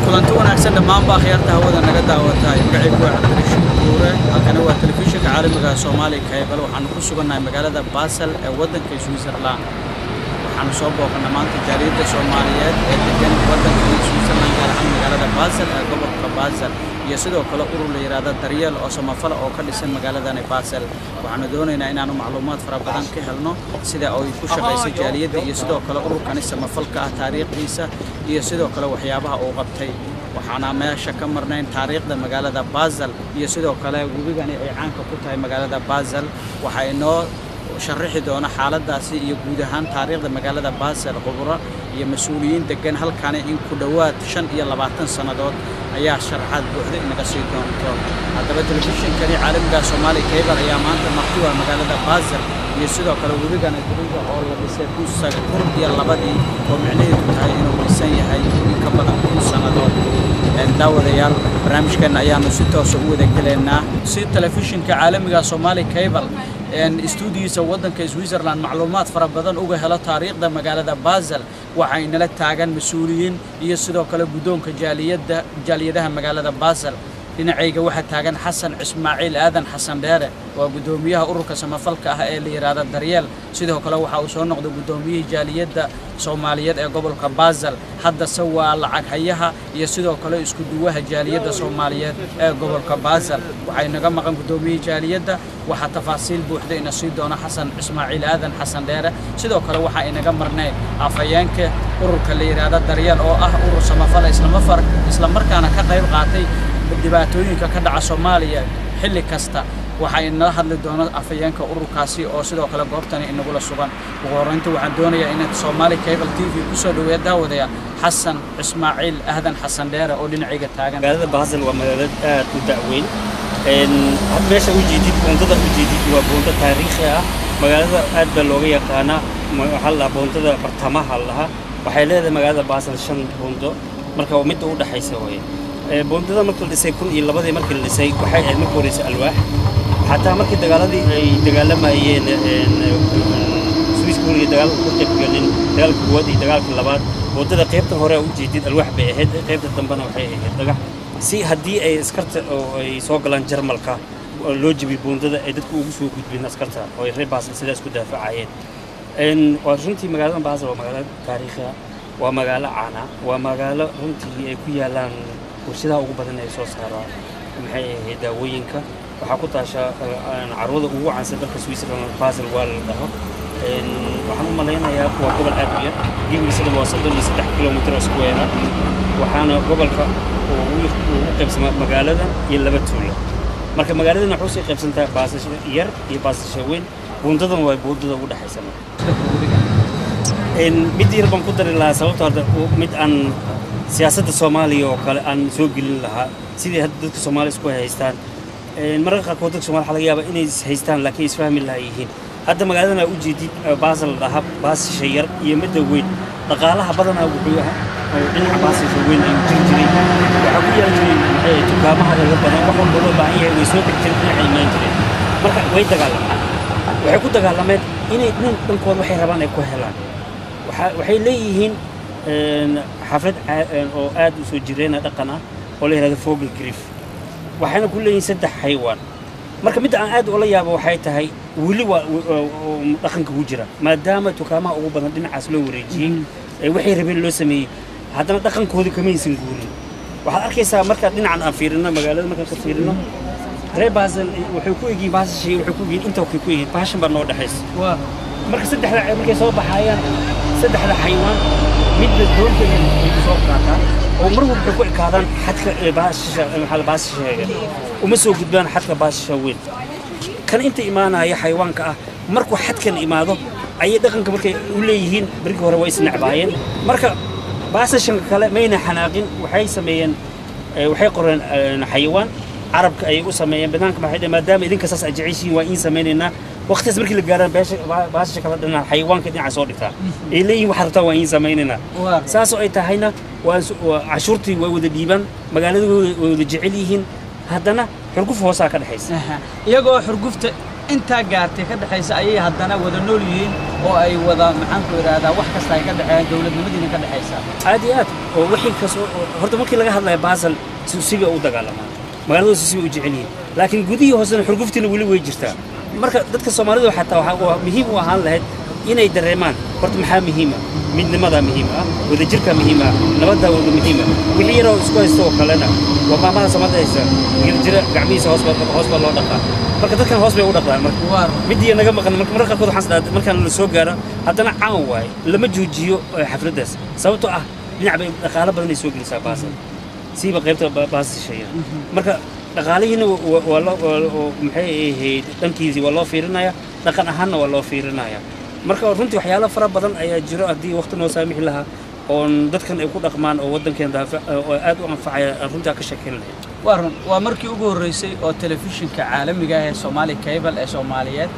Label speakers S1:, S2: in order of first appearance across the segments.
S1: kulanti wanaagsan dhammaan baa khiyaarta hawada naga daawatay magacaygu waa Cabdirashiid Buure halkana waa telefishinka caalamiga Soomaaliya Cable waxaanu ku sugannahay magaalada Basel ee wadanka Switzerland waxaanu soo booqannay maanta jaaliyadda Soomaaliyeed ee degan wadanka Switzerland gaar ahaan magaalada Basel ee gobolka Basel iyo sidoo kale urur la yiraahdo Daryeel oo samafal oo ka dhisan magaaladan Basel waxaanu doonaynaa inaanu macluumaad fara badan ka helno sida ay ku shaqeeyso jaaliyadda iyo sidoo kale ururkan samafalka ah taariikhdiisa iyo sidoo kale waxyaabaha uu qabtay waxaana meesha ka marnayn taariikhda magaalada Basel iyo sidoo kale gubigani ay caanka ku tahay magaalada Basel waxa inoo sharxi doona xaaladaasi iyo guud ahaan taariikhda magaalada Basel khubaro iyo mas'uuliyiin degan halkan in ku dhawaad 25 sanadood ayaa sharaxaad buuxda inaga sii doonto haddaba telefishinkani caalamiga Soomaaliya Cable ayaa maanta martiwa magaalada Basel iyo sidoo kale gubigani guriga oo la dhisay iyo labadii oo micnaheedu tahay inuu dhisan yahay in ka badan 10 sanadood daawadayaal barnaamijkan ayaanu si toos ah u wada galeynaa si telefishinka caalamiga Soomaaliya Cable استوديوس ودن كسويسرلاند معلومات فرا بدن uga helo taariikhda magaalada Basel waxayna la taagan mas'uuliyiin iyo sidoo kale gudoonka jaaliyadaha magaalada Basel dhinacayga waxa taagan Xasan Ismaaciil Aadan Xasan Dheere waa gudoomiyaha ururka samafalka ah ee la yiraahdo Daryeel sidoo kale waxa uu soo noqday gudoomiyaha jaaliyadda Soomaaliyeed ee gobolka Basel hadda waa lacag hayaha iyo sidoo kale isku duwaha jaaliyadda Soomaaliyeed ee gobolka Basel waxay naga maqan gudoomiyaha jaaliyadda waxa tafaasiil buuxda ina sii doona Xasan Ismaaciil Aadan Xasan Dheere sidoo kale waxa inaga marnay afayeenka ururka la yiraahdo Daryeel oo ah urur samafal isla markaana ka qayb qaatay dhibaatooyinka ka dhaca Soomaaliya xilli kasta waxa inoo hadli doona afayeenka ururkaasi oo sidoo kale goobtan inagu la sugan ugu horeyntii waxaan doonayaa in Soomaaliya Cable TV ku soo dhaweeyo daawadaya Xasan Ismaaciil Aadan Xasan Dheere oo dhinacayga taagan
S2: magaalada Basel waa magaalada aad u dacweyn meesha u jeedid boontada u jeedid waa boonta taariikhi ah magaalada aad baa looga yaqaana waxa la boontada bartamaha laha waxay leedahay magaalada Basel 5 boondo marka mid u dhaxaysa way boondada markii la dhisay 2002 markii la dhisay waxay ahayd markii hore alwaax حتى مركي دجالدي دجال ما ين سويس كوري دجال كل كلين دجال كوادي دجال كلابات وده قيمته هراء وجديد الواحد بهاد قيمته تنبنا وحيه دجال سي هدي أي سكرت أو أي سوقلان جرمالكا لوجي بيبونده إدت كوجسو كود بين سكرتها أو يرباس سلاس كده فعين إن وارجنتي مجال بعض ومجال تاريخها ومجال عنا ومجال رنتي كويا لان وشده أو بدنا يسوس هراء محيه داوينكا waxaa ku taasha carwada ugu caansan dalka Switzerland Basel waa la dhaho waxaan u maleynayaa waa gobol aad u yar geegiisana waa 33 kilomitir square waxaana gobolka uu qaybsamaa magaalada iyo laba tuulo marka magaaladana wuxuu sii qaybsantaa Basel yar iyo Basel weyn buundadan waa buundada ugu dhaxaysa mid yar baan ku dari lahaa sababtoo mid aan siyaasadda Soomaaliya oo kale aan soo gelin lahaa sidii hadda dadka Soomaaliya isku haystaan مرة قوتك سمال حلقة يا إني هيستان لكن يسفهم الله يهين هذا مقالنا وجدي بازل ذهب باس شير يمد وين تقالها بدنا وبيها إنها باس وين يجري وحبي يجري تقام هذا بدنا وحول بدو بعيه ويسوق كتير حين ما يجري مرة وين تقال وحكوا تقال لما إني اثنين بنكون وحي ربنا يكون هلان وحي ليهين حفلة أو آد وسجرينا دقنا ولا هذا فوق الكريف waxayna ku leeyihiin saddex xayawaan marka mid aan aad ula yaabo waxay tahay wali dhaqanka ku jira maadaama tukaamaha ugu badan dhinacaas loo wareejiyay waxay rabeen loo sameeyay haddana dhaqankooda kama aysan guurin waxaad arkaysaa marka dhinacan aan fiirino magaalada marka ka fiirino reer Basel wuxuu ku eegay Basel wuxuu ku eegay inta ku eegay baashan baa noo dhaxaysa marka saddexda markay soo baxayaan saddexda xayawaan mid doonta ay soo qaataan oo mar walba ku ekaadaan xadka baasha maxal baasha uma soo gudbaan xadka baasha weyn kan inta imaanaya xayawaanka ah markuu xadkan imaado ay dhaqanka markay u leeyihiin barkii hore way isnacbaayeen marka baasashan kale mayna xanaaqin waxay sameeyeen waxay qoreen xayawaan carabka ay u sameeyeen banaanka maxay maadaama idinka saas ajiciishiin waa in sameeynaa waqtigaas markii la gaaro baasha kala dhanaa xayawaanka dhinaca soo dhigtaa ay leeyihiin waxa rabtaa waa in sameeynaa saas oo ay tahayna cashuurtii way wada dhiibaan magaalada way wada jecel yihiin haddana xurguf hoosaa ka dhaxaysa
S1: iyagoo xurgufta أنت قارتي كده حيس أي هدنا وذا نوليين أو أي وذا محنكو هذا واحد كسر كده حيس دولة المدينة كده حيس
S2: عاديات ووحي كسو هرتا ممكن لقى هذا بازل سوسيبي أو دجالة ما قالوا سوسيبي وجعلين لكن جودي هوسن حرقفتي اللي ويجرتا مركز دتك الصوماليين حتى مهم وهان لهاد inay dareemaan horta maxaa muhiim ah midnimada muhiim ah wadajirka muhiim ah nabadda waa muhiim ah wixii yar oo isku haysto kalena waa maamaha Soomaaliyeed jira gacmihiisa hoos baa loo dhaqaa marka dadkan hoos bay u dhaqaan marka midii naga maqan marka qaarkood waxaan sadaa markaan la soo gaaro haddana caan waay lama joojiyo xafladaas sababtoo ah dhinac bay dhaqaale badan ay soo gelisaa baasal siiba qaybta baasal shayga marka dhaqaalihiina waa loo maxay ahayd dhankiisii waa loo fiirinayaa dhaqan ahaanna waa loo fiirinayaa marka runtii waxyaalo fara badan ayaa jiro hadii waqti noo saamixi lahaa oo dadkan ay ku dhaqmaan oo wadankeena daafac oo aad u anfacaya runtii ka shaqeyn lahayd
S1: waa markii ugu horeysay oo telefishinka caalamiga ah ee Somali Cable ee Soomaaliyeed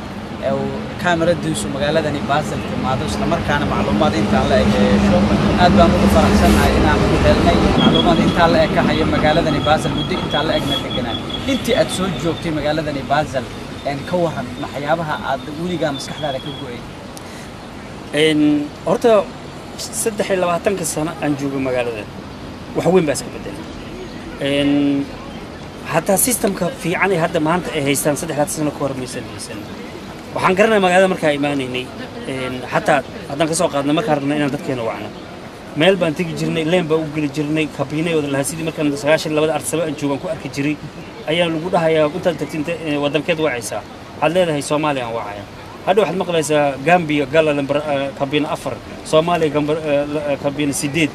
S1: oo kaamiradiisu magaaladani Basel timaado isla markaana macluumaad inta la eegayo aad baan ugu faraxsanahay inaan ku helnay macluumaad inta la eegayo magaaladani Basel muddo inta la eegna deganaa intii aad soo joogtay magaaladani Basel aan ka waran maxyaabaha aad weliga maskaxdaada ka go'ay
S2: horta 23 sano aan joogo magaalada wax weyn baa iska bedelay hatta systemka fiican ee hadda maanta ay haystaan 3 sano ka hor maysan haysan waxaan garanayaa magaalada markaa imaanaynay hatta haddaan ka soo qaadnay markaan rabnay inaan dadkeena wacno meel baan tagi jirnay leen baan u geli jirnay kabiinay wada lahaa sidii markaan 92 arsaba aan joogan ku arki jiray ayaa lagu dhahayaa intaad tagtay wadankeed wacaysaa waxaad leedahay Soomaaliya aan wacaya هذا واحد مقلة جامبيا قال لهم كابين أفر سومالي كابين سديد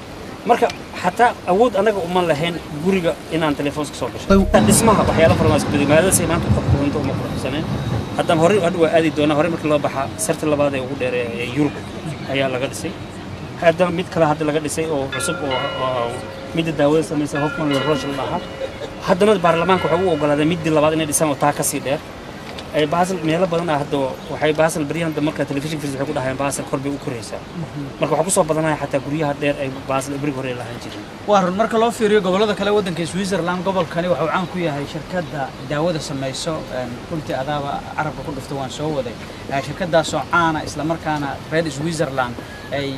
S2: مركب حتى أود أنا أقول لهن جوريجا إن عن تلفونك صوبش اسمها بحياة فرناس بدي ما هذا سي ما أنتم تقولون أنتم مقرب سنين حتى هوري هذا أدي دونا هوري مثل بحا سرت الله بعد يقول يوروب أيها لقد سي هذا ميت كلا هذا لقد سي أو حسب أو ميت الدولة سميسه حكم الرجل الله هذا نت برلمان كحقوق وقال هذا ميت الله بعد إن ديسان وتاكسي ده أي باسل ميلا بدنا هذا وحي باسل بريان دمرك تلفزيون في الحكومة هاي باسل قربي وكريسة مركب حكوا صوب بدنا حتى قريها دير أي باسل إبري قريه لها نجري
S1: وارن مركب الله في ريو قبل هذا كلا ودن كسويسر لان قبل كانوا وحوا عن كويا هاي شركات داود السمايسو كنت أذا عرب كل فتوان سو وذي شركات دا سوعانا إسلام مركانا ريد سويسر لان أي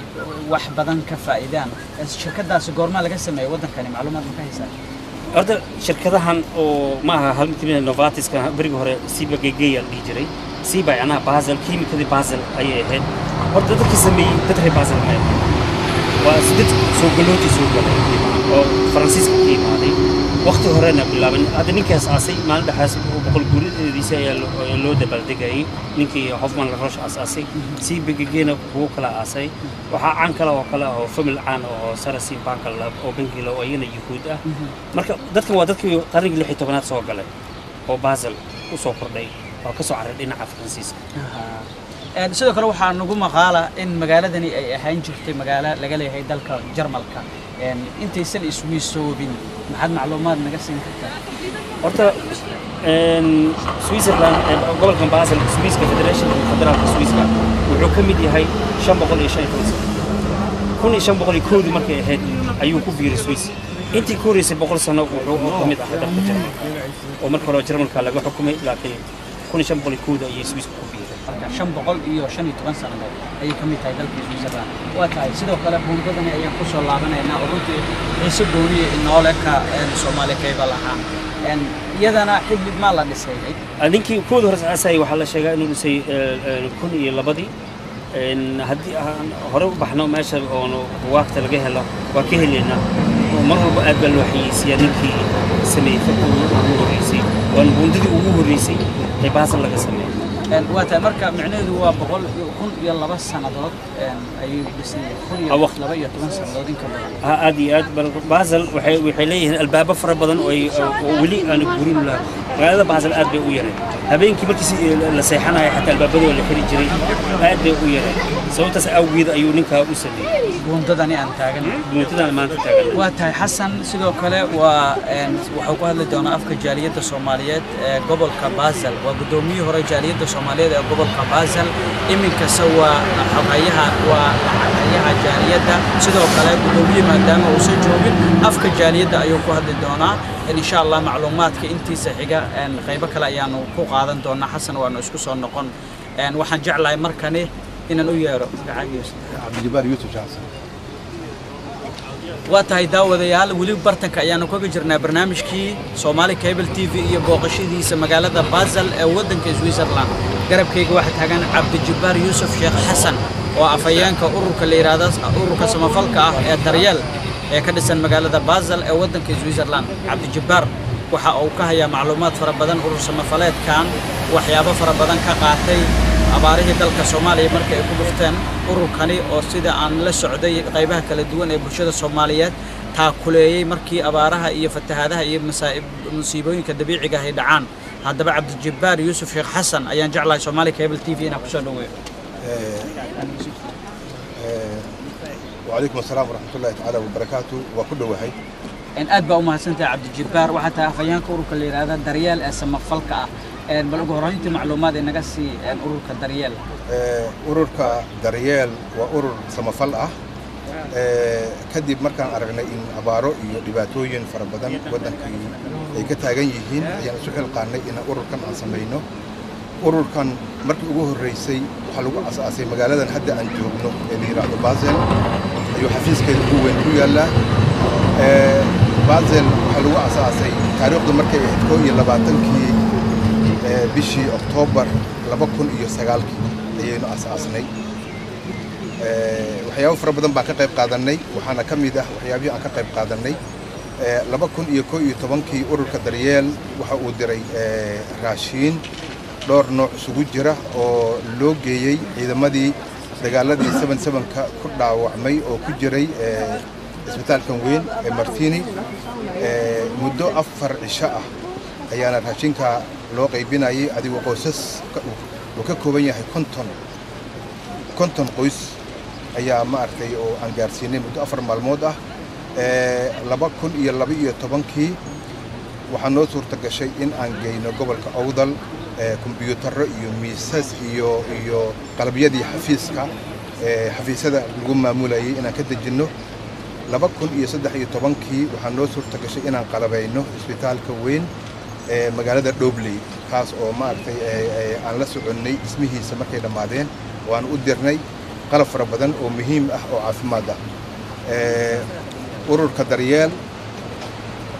S1: واحد بدن كفائدان الشركات دا سجورما لقى السماي ودن كانوا معلومات مكايسة
S2: هذا شركتها ومعها هل مثل نوفاتيس كان بريجو هره سيبا جيجيا اللي جري سيبا أنا بازل كيمي كذي بازل أي هاد هذا ده كسمي تدري بازل ما وسدت سوقلوتي سوقل وفرنسيس كيم هذه وقت هرنا بالله من هذا نيكي أساسي ما له حاسب وبقول جوري ديسا يلو دبل دقاي نيكي هوفمان الرش أساسي سيبا جيجينا هو كلا أساسي وحان كلا وكلا أو فمل عن أو سرسي بانك الله أو بنكي لو أينا يهودا مركب دتك ودتك قرني اللي حيت بنات سوقله أو بازل وسوقر داي أو كسر عردين على فرنسيس
S1: sidoo kale waxaa nagu maqaala in magaaladani ay ahaan jirtay magaalo laga leeyahay dalka Jarmalka intaysan iswiisoobin maxad macluumaad naga siin kartaa
S2: horta Switzerland gobolka Basel Swiss Federation Federal Swiss-ka wuxuu ka mid yahay 550 1500 markay ahayd ayuu ku biiray Swiss intii ku horeysay 100 sano wuxuu ka mid ahaa dalka Jarmalka oo markii hore Jarmalka laga xukumay laakiin 1500 ayay Swiss ku biiray
S1: 515 sano ay ka mid tahay dalka Switzerland waa tahay sidoo kale buundadani ayaan ku soo laabanaynaa oo runtii xiiso gooni ah noole ka Somali Cable ahaan iyadana xidid ma la dhisay
S2: ninkii ku horeysay waxa la sheegay inuu dhisay 2002 haddii aan hore u baxno meesha oo waqti laga helo waa ka helina mar walba aad baa loo xayisiyaa ninkii sameeyay ugu horeysay waan buundadii ugu horeysay ee Basel laga sameeyay
S1: وأنت مركب معناه هو بقول يكون يلا بس سنوات أي بس يكون وقت لا بيجي 8 سنوات كمان
S2: هذه بازل وحيليه الباب فر بدن ولي أنا بقول له هذا بازل أد ويره هبين كبر كسي لسيحنا حتى الباب بدو اللي خرج جري أد ويره سويت أوجد أيونك أوسلي
S1: بونددني أنت أجن
S2: بونددني ما أنت أجن
S1: وتاي حسن سيدو كله وحقوق هذا دونا أفك جالية الصوماليات قبل كبازل وقدومي هو جالية الصوماليات قبل كبازل إمك سوى حقيقة وحقيقة gudoomiyaha jaaliyadda sidoo kale gudoomiye maadaama uusan joogin afka jaaliyadda ayuu ku hadli doonaa insha Allah macluumaadka intiisa xiga qaybo kale ayaanu ku qaadan doonaa xasan waanu isku soo noqon waxaan jeclahay markani inaan u yeero
S3: Cabdijibaar Yuusuf Xasan
S1: واتاي داوديال ولي برتنك ayaanu kaga jirnaa barnaamijkii Somali Cable TV iyo booqashadiisa magaalada Basel ee wadanka Switzerland garabkayga waxa taagan Cabdijibaar Yuusuf Sheekh Xasan oo afayeenka ururka leeradas ururka samafalka ah ee Daryeel ee ka dhisan magaalada Basel ee wadanka Switzerland Cabdijibaar waxa uu ka hayaa macluumaad fara badan urur samafaleedkan waxyaabo fara badan ka qaatay abaarihii dalka Soomaaliya markay ku dhufteen ururkani oo sida aan la socday qaybaha kala duwan ee bulshada Soomaaliyeed taakuleeyay markii abaaraha iyo fatahaadaha iyo musiibooyinka dabiiciga ah ay dhacaan haddaba Cabdijibaar Yuusuf Sheekh Xasan ayaan jeclahay Somali Cable TV inaan ku soo dhaweeyo
S3: وعليكم السلام ورحمة الله تعالى وبركاته وكل وحي
S1: إن أدبا وما سنت Cabdijibaar وحتى أفيان ururka la yiraahdo Daryeel ee samafalka ah bal ugu horeyntii macluumaad inaga sii ururka Daryeel
S3: ururka Daryeel waa urur samafal ah kadib markaan aragnay in abaaro iyo dhibaatooyin fara badan wadankii ay ka taagan yihiin ayaan isu xilqaanay in ururkan aan sameeyno ururkan markii ugu horeysay waxa lagu asaasay magaaladan hadda aan joogno ee la yiraahdo Basel ayuu xafiiskeedu ugu weyn ku yaalaa Basel waxa lagu asaasay taariikhdu markay ahayd 22kii bishii Oktoobar 2009 ayaynu asaasnay waxyaabo fara badan baan ka qayb qaadanay waxaana ka mid ah waxyaabihii aan ka qayb qaadanay 2011kii ururka Daryeel waxa uu diray raashin dhowr nooc isugu jira oo loo geeyay ciidamadii dagaaladii 77ka ku dhaawacmay oo ku jiray isbitaalkan weyn ee Martini muddo 4 cisho ah ayaana raashinka loo qaybinayay adigoo qoysas uu ka kooban yahay 50 qoys ayaa ma artay oo aan gaarsiinay muddo 4 maalmood ah 2012kii waxaa noo suurta gashay in aan geyno gobolka Awdal kombiyuutarro iyo miisas iyo qalabyadii xafiisyada lagu maamulayay inaan ka dejinno 2013kii waxaa noo suurta gashay inaan qalabayno isbitaalka weyn ee magaalada Dhobley kaas oo ma artay aan la soconnay ismihiisa markay dhamaadeen waan u dirnay qalab fara badan oo muhiim ah oo caafimaad ah ururka Daryeel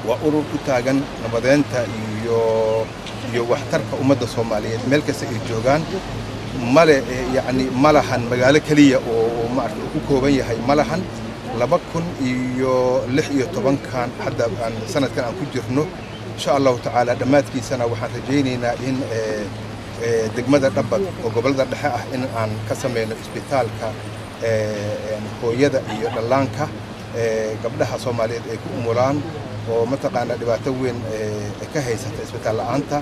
S3: waa urur ku taagan nabadeynta iyo waxtarka ummadda Soomaaliyeed meel kasta ay joogaan male yani malahan magaalo kaliya oo ma artay ku kooban yahay malahan 2016kan hadda aan sanadkan aan ku jirno insha Allah ta'ala dhamaadkiisana waxaan rajaynaynaa in degmada Dhabbad oo gobolada dhexe ah in aan ka sameeyno isbitaalka hooyada iyo dhallaanka gabdhaha Soomaaliyeed ay ku umulaan oo mataqaana dhibaato weyn ka haysata isbitaal la'aanta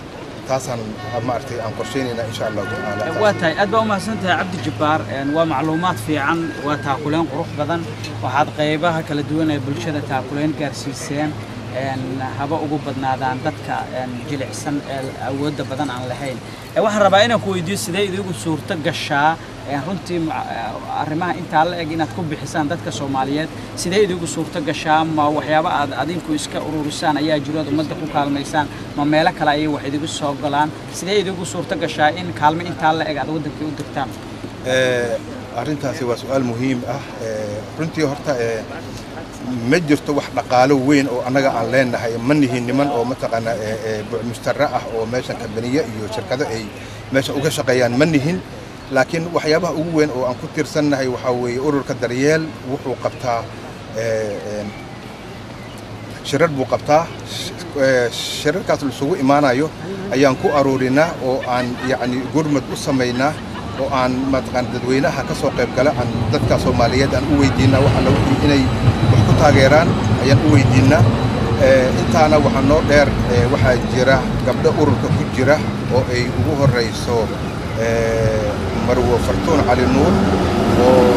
S3: taasaan ma artay aan qorsheynayna insha Allah ta'ala
S1: waatahay aad baa u mahadsantahay Cabdijibaar waa macluumaad fiican waa taakuleen qurux badan waxaad qaybaha kala duwan ee bulshada taakuleen gaarsiiseen haba ugu badnaadaan dadka jilicsan ee awoodda badan aan lahayn waxaan rabaa inaan ku weydiiyo sidee idigu suurto gashaa runtii arrimaha inta la eg inaad ku bixisaan dadka Soomaaliyeed sidee idigu suurto gashaa ma waxyaabo aad adinku iska ururisaan ayaa jirooda ummadda ku kaalmaysaan ma meelo kale ay wax idigu soo galaan sidee idigu suurto gashaa in kaalmo inta la eg aad wadanka u dirtaan
S3: arrintaasi waa su'aal muhiim ah runtii horta ma jirto wax dhaqaalo weyn oo anaga aan leenahay ma nihiin niman oo mataqaana mushtara ah oo meeshan kabaniye iyo shirkado ay meesha uga shaqeeyaan ma nihiin laakiin waxyaabaha ugu weyn oo aan ku tirsannahay waxa weeye ururka Daryeel wuxuu qabtaa shirar buu qabtaa shirarkaas la isugu imaanayo ayaan ku aruurinaa oo aan yacni gurmad u samaynaa oo aan mataqaan dadweynaha ka soo qayb gala aan dadka Soomaaliyeed aan u weydiinaa waxa la wixii inay wax ku taageeraan ayaan u weydiinaa intaana waxa noo dheer waxa jira gabdho ururka ku jira oo ay ugu horeyso Marwo Fartuun Cali Nuur oo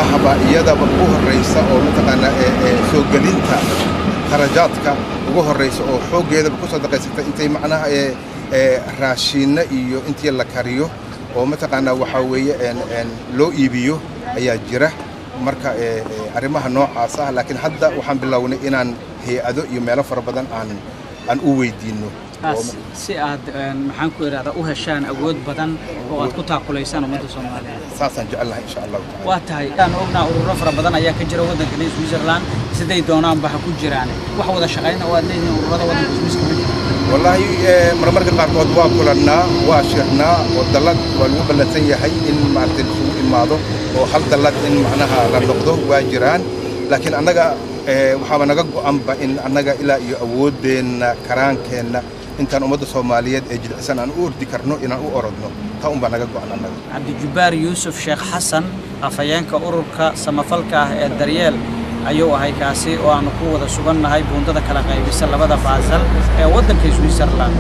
S3: ahba iyadaba ugu horeysa oo mataqaana soo gelinta kharajaadka ugu horeysa oo xoogeeda ku sadaqaysatay intay macnaha raashinna iyo intii la kariyo oo mataqaana waxa weeye loo iibiyo ayaa jira marka arrimaha noocaas ah laakiin hadda waxaan bilownay inaan hay'ado iyo meelo fara badan aan u weydiino
S1: si aad maxaan ku yiraahdaa u heshaan awood badan oo aad ku taakuleysaan ummadda Soomaaliyeed
S3: saasaan jecelnahay insha Allah ta'ala
S1: waa tahay aan ognaa ururo fara badan ayaa ka jira waddanka Switzerland siday doonaan baxa ku jiraan wax wada shaqeyn oo aad leeyihiin ururada waddanka Switzerland wallahi
S3: marmarka qaarkood waa kulannaa waa shirnaa oo dalad waa lagu ballansan yahay in maartay isugu imaado oo hal dalad in macnaha la noqdo waa jiraan laakiin annaga waxaa naga go'anba in annaga ilaa iyo awoodeenna karaankeenna intaan ummadda Soomaaliyeed ee jilicsan aan u ordi karno inaan u orodno taa un baa naga go'an annaga
S1: Cabdijabaar Yuusuf Sheekh Xasan afayeenka ururka samafalka ah ee Daryeel ayuu ahay kaasi oo aan ku wada sugannahay buundada kala qaybisa labada Basel ee waddanka Switzerland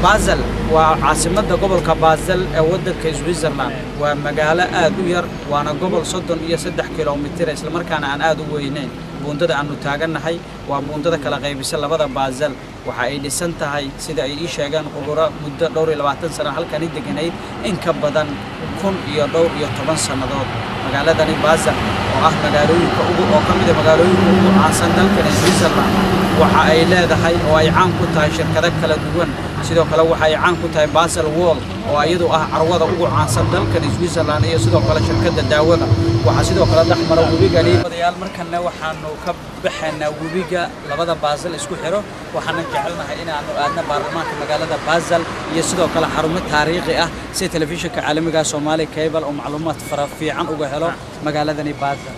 S1: Basel waa caasimadda gobolka Basel ee waddanka Switzerland waa magaalo aad u yar waana gobol 33 kiiloomitir isla markaana aan aad u weynayn buundada aanu taagannahay waa buundada kala qaybisa labada Basel waxa ay dhisan tahay sida ay ii sheegaan khubaro muddo 20 sano halkan deganayd in ka badan 10 sanadood magaaladani Basel oo ah magaalooyinka ugu kamid ah magaalooyinka ugu caansan dalka Switzerland waxa ay leedahay oo ay caan ku tahay shirkado kala duwan sidoo kale waxa ay caan ku tahay Basel World oo iyadu ah carwada ugu caansan dalka Switzerland iyo sidoo kale shirkadda daawada waxa sidoo kale dhaxmara webiga wadayaal markana waxaanu ka baxaynaa webiga labada Basel isku xiro waxaana jecelnahay inaanu aadna baarlamaanka magaalada Basel iyo sidoo kale xarumo taariikhi ah si telefishinka caalamiga Soomaali Cable oo macluumaad fara fiican uga helo magaaladani Basel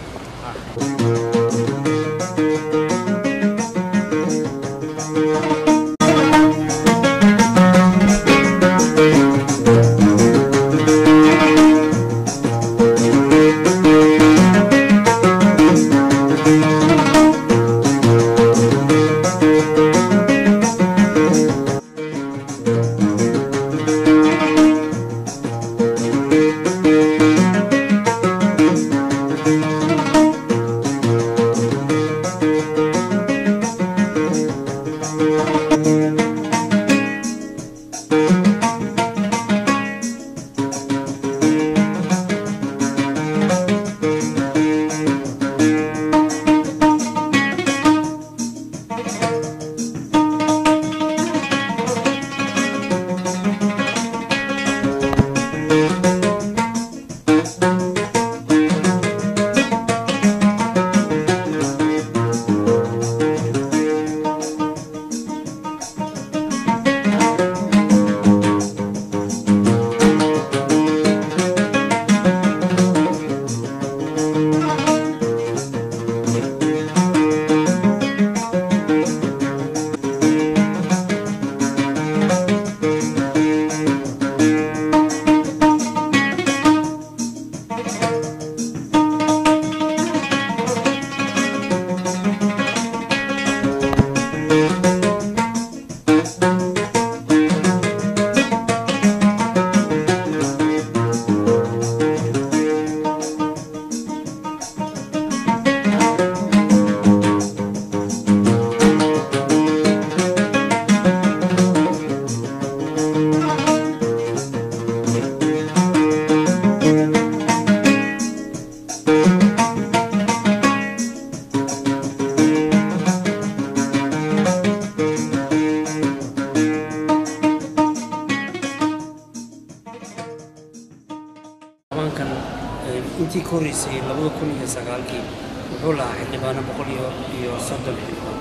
S2: intii koreysay 2009 wuxuu lahaa xildhibaano 130 xildhibaan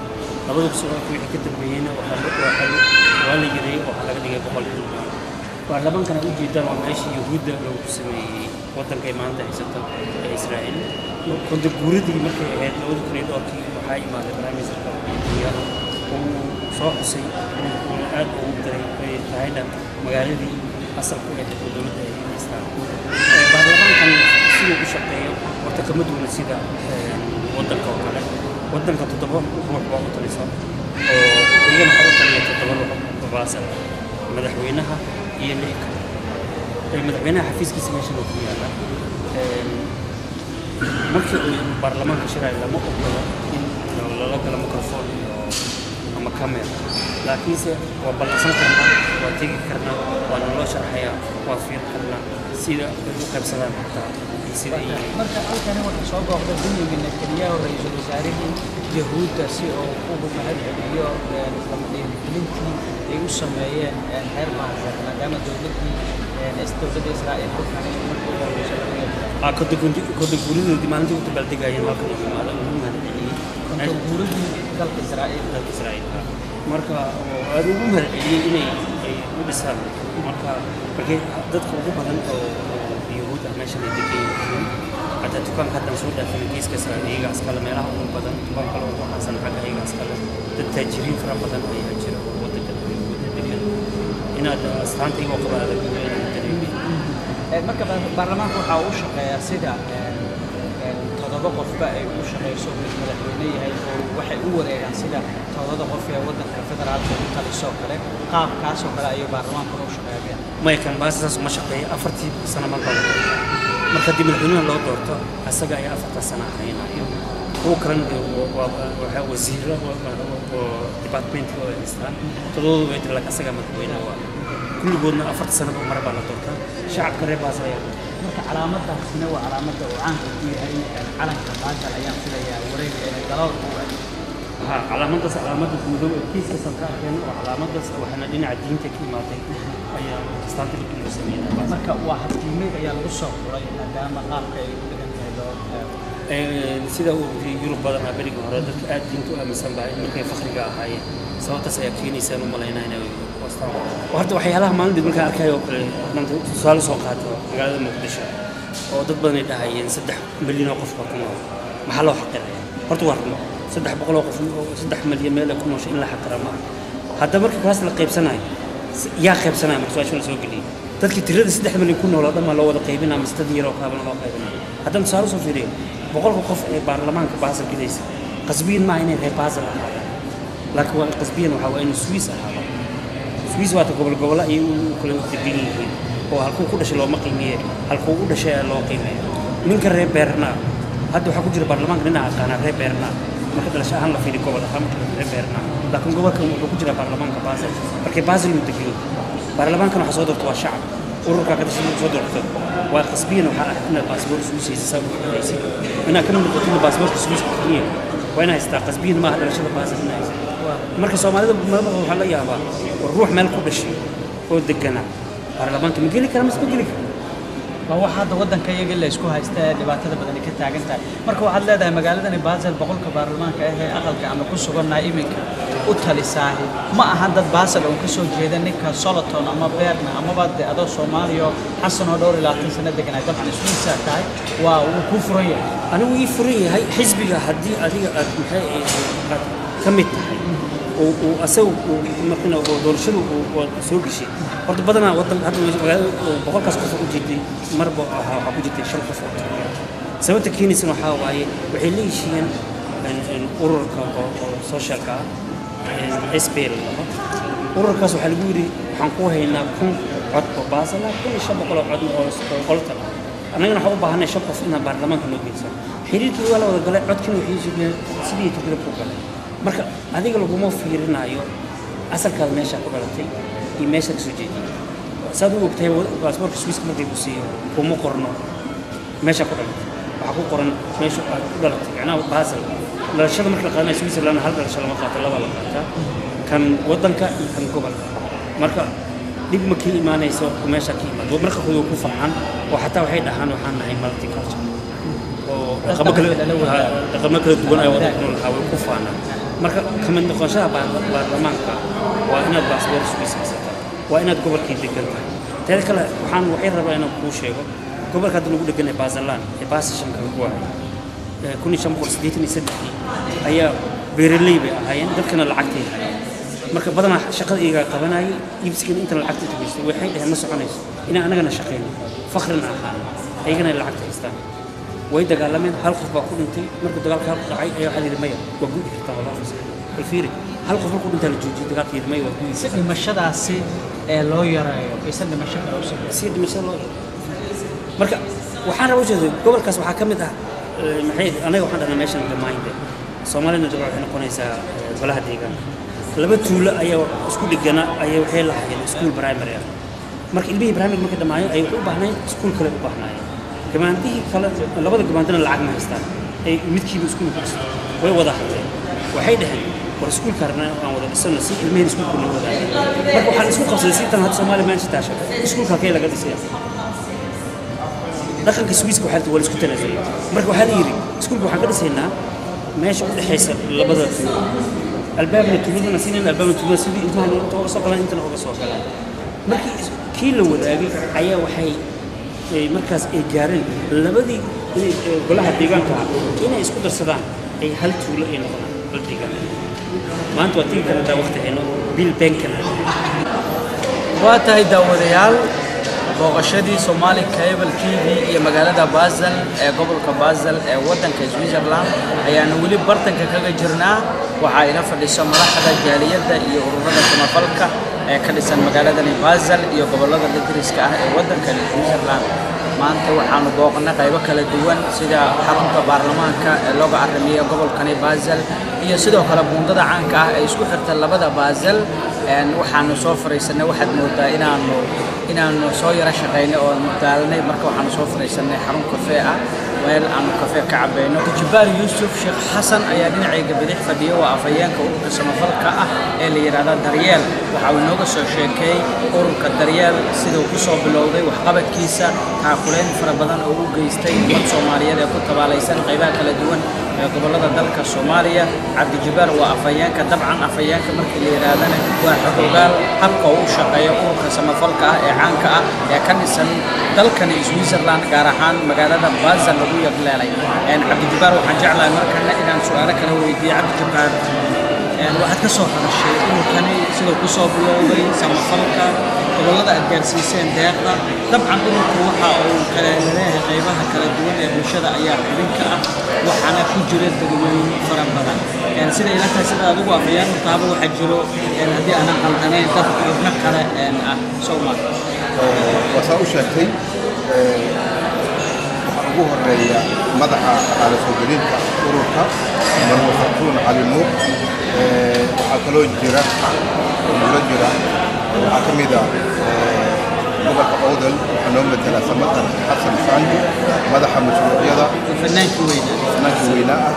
S2: labada sano wixii ka dambeeyayna waa la yareeyay oo laga dhigay 100 xildhibaan baarlamaankana u jeedaan waa meeshii Yahuudda lagu sameeyay waddanka maanta haysata ee Israa'iil kunta guuridii markay ahayd 2002 waxaa imaaday barnaamijka diyaar oo soo xusay in aad ugu daray tahayna magaaladii asalku ee dowladda Israa'iil baarlamaankan sidoo u shaqeeyo wata kama duwan sida waddanka oo kale waddanka toddoba ruux waa u talisan oo iyana waxa u taliya toddoba ruux Basel madaxweynaha iyo lix madaxweynaha xafiiskiisa meesha ku yaala markii uu baarlamaanka shiraya lama ogola in lala galo mikrofon ama كامل لكن وبلغنا كرنا وتيجي كرنا ونلو شرحيا وفير كرنا سيدا وقب سلام حتى سيدا
S1: marka halkan waxa soo booqday Benjamin Netanyahu ra'iisul wasaarihii Yahuudda si uu ugu mahadceliyo lamadiintii ay u sameeyeen heer maasan maadaama dowladda Israa'iil ku xanay markii
S2: كنت قولي ما عندي كنت بلدي جاي ما كنت ما له
S1: كنت قولي dalka Israa'iil
S2: marka aad ugu mahadceliyay inay u dhisaan marka dadka ugu badan oo Yahuud ah meesha ay degan yihiin hadda dukaan ka soo dhaafay kiiska Israa'iil askala meelaha ugu badan dukaan kale oo xasan xagga ayaga askala dad taajiriin fara badan ayaa jira wadanka degan inaad astaanta iyo qabaada
S1: marka baarlamaanku waxa uu shaqeeyaa sida todoba qofba ay u shaqeyso madaxweyne yahay oo waxay u wareegaan sida todoba qof ee wadanka federaalka u taliso kale qaabkaas oo kale ay baarlamaanku u shaqeeyaan
S2: ma kan baasas ma shaqeeyo afartii sano marka dib madaxweynaha loo doorto asaga ay afarta sano haynayo oo karan waxa wasiirro oo department oo haystaan todoba way la asaga madaxweynaha waa kulligoodna afarta sano mar baa la doortaa shacabka reer baasaya
S1: marka calaamadaasina waa calaamada oo caan ku yahay calanka baasal ayaan filayaa wareega ee dalal
S2: calaamadaas calaamada guudow ee kiiska sanqaarkeen oo calaamadaas waxana dhinaca diinta ka imaaday ayaa istaantil ku sameeyay
S1: marka waa hadkiimid ayaa lagu soo qoray maadaama qaabka ay u dhigan tahay loo
S2: sida uu Yurub badan bariga hore dadka aad diinta u aaminsan baa markay fakhriga ahaayeen sababtaas ayaa keenaysa inuu malaynaa inay horta waxyaalaha maalintii markaa arkayo oo kale maanta su'aal soo qaato magaalada Muqdisho oo dad badan ay dhahayeen 3 milyan oo qof ku nool maxaa loo xaqirayaa horta waa rumo 300 oo qof oo 3 milyan meel ku nool in la xaqira ma hadda marka kaas la qaybsanayo yaa qaybsanayo marka su'aasha soo geliyay dadkii tirada 3 milyan ku nool oo dhammaan loo wada qaybinaa mustad yar oo kaaban loo qaybinaa hadda su'aal soo fiiriyo 100 qof ee baarlamaanka baasal gidaysa qasbiin ma inay reer baasal ahaadaan laakiin waa qasbiin waxa waa in Swiss ahaadaan Swiss waa gobol ay u kala degan yihiin oo halkuu ku dhashay looma qiimeeyo halkuu u dhashay loo qiimeeyo ninka reer Beerna hadda waxa ku jira baarlamaanka dhinaca qaana reer Beerna marka dhalasho ahaan la fiiriyo gobol ahaan reer Beerna laakiin gobolka wuxuu ku jira baarlamaanka Basel markay Basel uu degan baarlamaanka waxa soo doorto waa shacab ururka ka tirsan soo doorto waa qasbiyan waxa ah in baasaboorka Swiss sabab u haysa ina ka mid noqoto baasaboorka Swiss kaliya waa in haysta qasbiyan ma dhalashada Basel marka Soomaalida waxa la yaabaa ruux meel ku dhashay oo degana baarlamaanka ma geli kara ma geli kara
S1: waa hadda wadanka iyaga la isku haysta dhibaatada badan ka taagan tahay marka waxaad leedahay magaaladani Basel boqolka baarlamaanka ee aqalka ama ku suganaa iminka u talisaahi ma ahan dad Basel oo ka soo jeeda ninka Soloton ama Beerna ama baad adoo Soomaaliya xasan oo dhowr ilaa 10 sano deganay dabcan Swiss tahay waa uu ku furan yahay
S2: anigu ii furan yahay xisbiga hadii adiga aad maxay kamid tahay oo asagu markina doorashadu oo soo gashay horta badanaa wadan hadda magaalada boqolkaas qof u jeeday marba waxa ku jirtay 5 qof sababta keenaysan waxa waaye waxay leeyihiin ururka oo socialka SPL ururkaas waxa lagu yiri waxaan ku haynaa kun cod oo Basel kun shabaqo cod oo qolta anagana waxa u baahanay shan qof in baarlamaanka loo geeyo xiriirkii wala wada galay codkii wixii sidii tigir ku galay marka adiga laguma fiirinayo asalkaada meesha ku dhalatay iyo meesha ka soo jeeday saad u ogtahay baasaboorka Swiss markay ku siiyo kuma qorno meesha ku dhalatay waxa ku qoran meesha ku dhalatay macnaha Basel dhalashada marka la qaadanayo Switzerland hal dhalasho lama qaato laba la qaataa kan wadanka iyo kan gobolka marka dib ma ka imaanayso meesha ka imaado marka ku farxan oo xataa waxay dhahaan waxaan nahay multicultural oo dhaqamo kala duwan ay wadanka nool ku faanaan marka kamid noqoshada baarlamaanka waa inaad baasaboor Swiss haysataa waa inaad gobolkii degan tahay teed kale waxaan waxay rabaa inaan kuu sheego gobolka hadda lagu degan yahay Baseland ee Basel ka ku ah 1983 ayaa beeraley bay ahaayeen dadkana lacagtay hayeen marka badanaa shaqada iyaga qabanayay iibsigan inta lacagta tageystay waxay dhahay ma soconayso inaan anagana shaqeyno fakhrin ahaan ayagana lacagta haystaan way dagaalameen hal qof baa ku dhintay markuu dagaalka dhacay ayaa waxa la yiri maya waa guud kartaa walaal ay fiiri hal qof markuu dhintay la joojiyay dagaalka yiri maya waa guud
S1: si dhimashadaasi ee loo yareeyo aysan dhimasho kale u sameeyay
S2: si dhimasho loo marka waxaan rabaa jeedo gobolkaas waxa kamid ah maxay anaga waxaan dhahnaa meeshan dhammaynta Soomaalina waxay noqonaysaa golaha deegaanka laba tuulo ayaa isku dhigana ayaa waxay lahaayeen iskuul primary ah marka ilmihii primary markay dhammaayeen ay u baahnayeen iskuul kale u baahnaayeen gamaandihii kale labada gamaandana lacag ma haystaan ay midkiiba iskuul ku dhisay way wada hadleen waxay dhaheen war iskuulka rabnaa aan wada dhisano si ilmihii iskuulka loo wadaago marka waxaan isku qabsaday si tan hadda Soomaaliya ma jirtaasha iskuulka kale laga dhisay dhaqanka Swiss waxa uu isku tanaasulay marka waxa la yiri iskuulka waxaan ka dhisaynaa meesha u dhaxaysa labada tuulo albaabna tuulada sinina albaabna tuulada sidii ilmaha loo soo galaan inta loo soo galaan markii kii la wadaagay ayaa waxay markaas ay gaareen labadii golaha deegaanka inay isku darsadaan ay hal tuulo ay noqdaan bal deegaan maanta waa tii kale waqti hayno bil bankan
S1: waa tahay daawadayaal booqashadii Somali Cable TV iyo magaalada Basel ee gobolka Basel ee wadanka Switzerland ayaana wali bartanka kaga jirnaa waxa ina fadhiso madaxda jaaliyadda iyo ururada samafalka ee ka dhisan magaalada Basel iyo gobolada dariska ah ee wadanka Switzerland maanta waxaanu booqnaa qaybo kala duwan sida xarunta baarlamaanka ee looga arrimiyo gobolka Basel iyo sidoo kale buundada caanka ah ee isku xirta labada Basel waxaanu soo fariisanay waxaad moodaa inaanu soo yara shaqeynay oo mudaalnay marka waxaanu soo fariisanay xarun kafee ah meel aanu kafee ka cabayno Jibaar Yuusuf Sheekh Xasan ayaa dhinacayga bidix fadhiyo waa afayeenka ururka samafalka ah ee la yiraahdo Daryeel waxa uu nooga soo sheekay ururka Daryeel sidoo ku soo bilowday waxqabadkiisa taakuleen fara badan oo u geystay dad Soomaaliyeed ee ku tabaalaysan qaybaha kala duwan ee gobolada dalka Soomaaliya Cabdi Jibaar waa afayeenka dabcan afayeenka markii la yiraahdana waa xogogaal habka uu shaqeeyo ururka samafalka ah ee caanka ah ee ka dhisan dalkan Switzerland gaar ahaan magaalada Basel lagu yaqleelay Cabdi Jibaar waxaan jeclahay markana inaan su'aalo kala weydiiyo Cabdi Jibaar waxaad ka soo hadashay ururkani sidoo ku soo bilowday samafalka gobolada aad gaarsiiseen deeqda dabcan ururku waxa uu kala leeyahay qaybaha kala duwan ee bulshada ayaa xubin ka ah waxaana ku jira dadweyne fara badan sida ila tahay sida adigu afayaan u taabo waxa jiro haddii aan qaldanayn dad xubno kale ah Soomaali
S3: waxa uu sheegtay ugu horeeya madaxa ala soo gelinta ururka Marwo Fatuun Ali Nuur waxa kaloo jira waxaa ka mid ah gobolka Awdal waxaa noo matala Samatar Xasan Sanjo madaxa mashruucyada fanaanka weynaa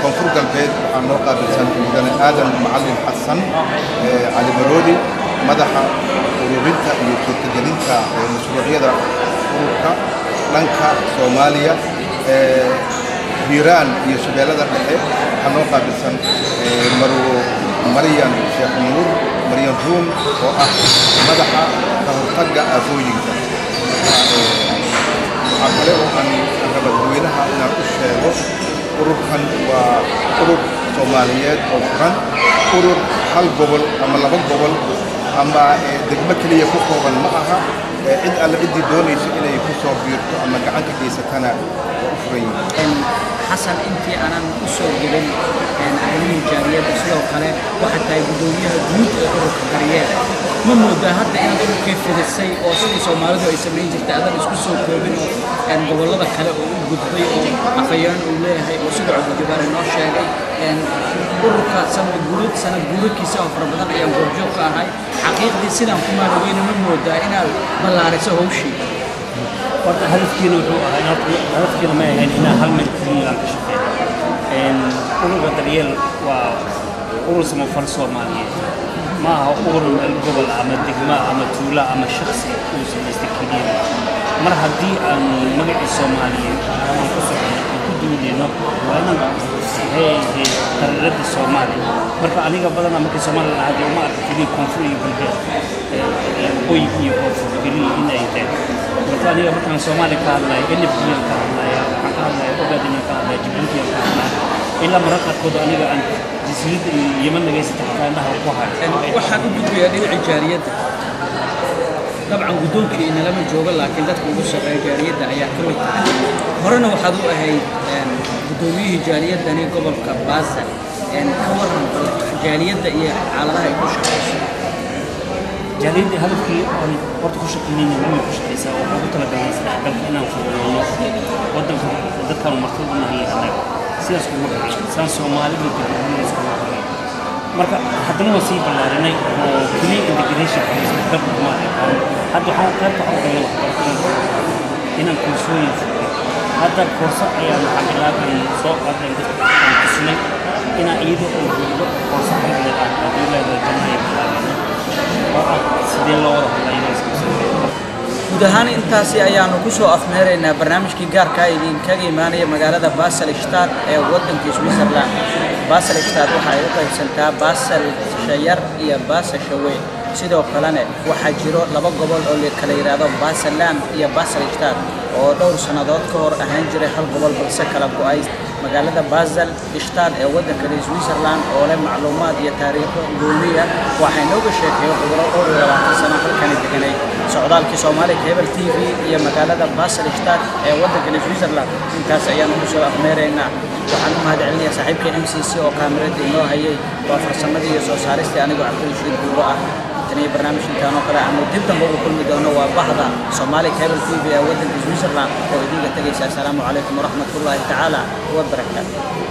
S3: koonfur galbeed waxaa noo qaabilsan mudane aadan macalin xasan cali baroodi madaxa ururinta iyo suurtagelinta mashruucyada ururka dhanka Soomaaliya hiiraan iyo shabeellada dhexe waxaa noo qaabilsan Marwo Maryan Sheekh Nuur Maryan Ruum oo ah madaxa ka hortagga aafooyinka waxaa kale oo aan raba dadweynaha inaan u sheego ururkan waa urur Soomaaliyeed oo furan urur hal gobol ama laba gobol ama degmo kaliya ku kooban ma aha cid alla ciddii doonaysa inay ku soo biirto ama gacan ka geysatana waa u furan yihiin
S1: حسن أنتي أنا أسوق جبل أهلي الجارية بسيط وكله واحد تاي بدونيها جود أروح الجارية من مدهات إن أروح كيف في السي أو سوي سومالد أو يسمين جت أقدر يسكسو كوبينه أن والله بكله جود بي أو أخيان ولا هاي وسيد عبد الجبار الناس شاعري أن أروح سنة جود كيسا وفربنا أيام برجوك هاي حقيقة دي سنة كمان روينا من مدة إن بلارسه هو شيء
S2: horta hadafkiina wuxuu ahaa hadafkiina ma ahayn inaan hal meel keliya ka shaqeeyo ururka Daryeel waa urur samafal Soomaaliyeed ma aha urur gobol ama degmo ama tuulo ama shakhsi uu sameystay keliya mar haddii aan magaca Soomaaliyeed aan ku socono ku duulino waa inaan qararada Soomaaliya marka aniga badan markii Soomaaliya hadii uma arkay koonfur iyo galbeed qoy iyo koonfur keliya inay tahay marka aniga markaan Soomaaliya ka hadlayo NFDL ka hadlayo waxaan ka hadlayo ogaadina ka hadlayo Djibouti ka hadlayo ilaa mararka kood aniga aan jasiirada Yemen laga isticmaalaha ku hayo
S1: waxaan u gudbiyaa dhinaca jaariyadda dabcan gudoonka in lama joogo laakiin dadku ugu shaqeeyo jaariyadda ayaa ka mid ah horena waxaad u ahayd gudoomiyihii jaariyadani gobolka Basel ka waran jaariyadda iyo xaaladaha ay ku shaqeyso
S2: جاليد هذا في برضه كل شيء مني مهم كل شيء سوا وقلت له بس قبل أنا وفلان وده ذكر المفروض إنه هي أنا سياسة مرة سان سومالي بيتكلم سياسة مرة marka haddana waa sii ballaarinay oo keliya integration isdhexgalka kuma aqaan hadda waxaan qaybta u galay waxbarashada inaan kursooyin hadda koorso ayaan waxaa bilaabay soo qaaday dadka aan tusnay inaan iyada oo joogo koorso xaggeed aan aduunyada janaya bilaabay oo ah sidee loo wada hadlayo
S1: guud ahaan intaasi ayaanu ku soo afmeeraynaa barnaamijkii gaarka ah idinkaga imaanaya magaalada Basel-Stadt ee waddanka Switzerland. Basel-Stadt waxa ay u qaybsantaa Basel Shayar iyo Basel Shaweyn sidoo kalena waxaa jiro laba gobol oo la kala yiraahdo Basel-Land iyo Basel-Stadt oo dhowr sanadood ka hor ahaan jiray hal gobol balse kala go'ay magaalada Basel-Stadt ee waddanka Switzerland oo leh macluumaad iyo taariikho gooni ah waxay nooga sheegay khubaro dhowr iyo 20 sano halkan deganay socdaalkii Soomaali Cable TV iyo magaalada Basel-Stadt ee waddanka Switzerland intaas ayaan ku soo afmeeraynaa waxaan u mahadcelinayaa saaxiibkay MCC oo kaamirada inoo hayay waa farsamadii iyo soo saaristii anigoo Cabdirashiid Buuro ah tani barnaamijkan oo kale aanu dib dambe ugu kulmi doono waa bahda Soomaali Cable TV ee waddanka Switzerland oo idinka tagaysa assalaamu calaykum waraxmatullaahi tacaala wa barakaatuh